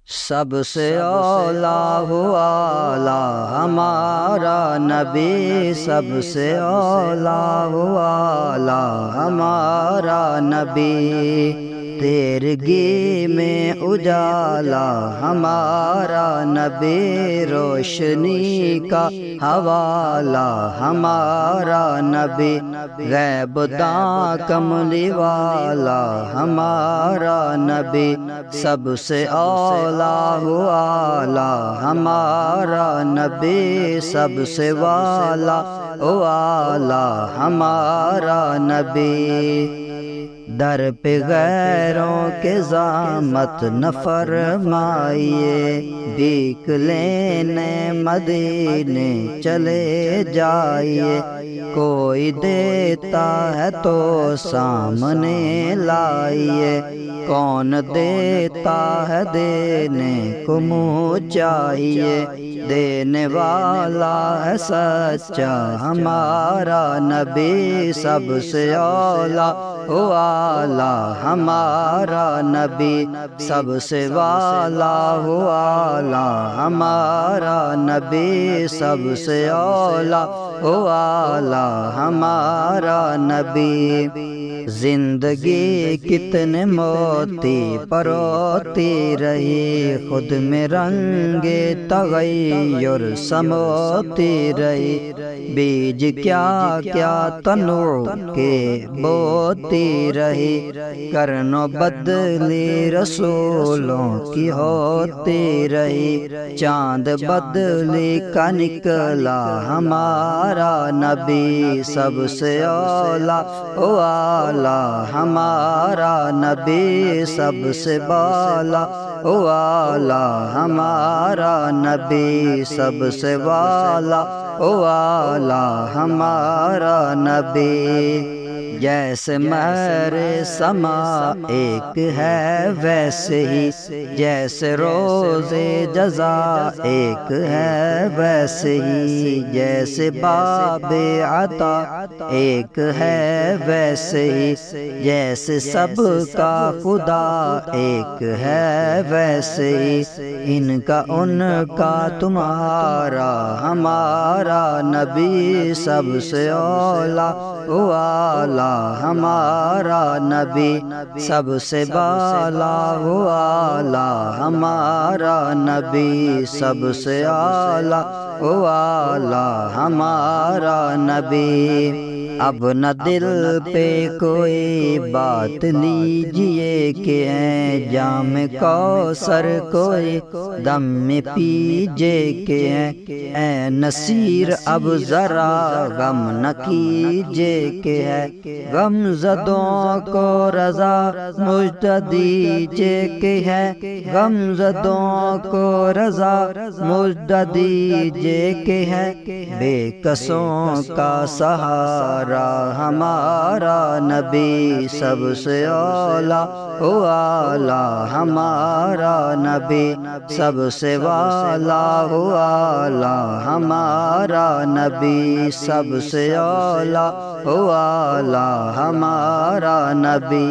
سب سے اولا والا ہمارا نبی، سب سے اولا والا ہمارا نبی، تیرگی میں اجالا ہمارا نبی، روشنی کا حوالہ ہمارا نبی، غیب داں کملی والا ہمارا نبی، سب سے اولا والا ہمارا نبی، سب سے والا والا ہمارا نبی، در پہ غیروں کے زحمت نہ فرمائیے، بھیک لینے مدینے چلے جائیے، کوئی دیتا ہے تو سامنے لائیے، کون دیتا ہے دینے کو منہ چاہیے، دینے والا ہے سچا ہمارا نبی، سب سے اولا والا ہمارا نبی، سب سے والا والا ہمارا نبی، سب سے اولا والا ہمارا نبی، زندگی کتنے موتی پروتی رہی، خود میں رنگ تغیر سموتی رہی، بیج کیا کیا تنوع کے بوتی رہی، کرنو بدلی رسولوں کی ہوتی رہی، چاند بدلی کا نکلا ہمارا نبی، سب سے اولا والا ہمارا نبی، سب سے بالا والا ہمارا نبی، سب سے والا والا ہمارا نبی، جیسے مہر سما ایک ہے ویسے ہی، جیسے روز جزا ایک ہے ویسے ہی، جیسے باب عطا ایک ہے ویسے ہی، جیسے سب کا خدا ایک ہے ویسے ہی، ان کا ان کا تمہارا ہمارا نبی، سب سے اولا والا ہمارا نبی، سب سے بالا والا ہمارا نبی، سب سے اعلیٰ والا ہمارا نبی، اب نہ دل پہ کوئی بات لیجئے کہ ہیں جام کوثر کوئی دم میں پیجے کہ ہیں، اے نصیر اب ذرا غم نہ کیجے کہ ہے، غم زدوں کو رضا مجھ دیجے کہ ہے، غم زدوں کو رضا مجھ دیجے کہ ہے، بے کسوں کا سہارا ہمارا نبی، سب سے اولا والا ہمارا نبی، سب سے والا والا ہمارا نبی، سب سے اولا والا ہمارا نبی۔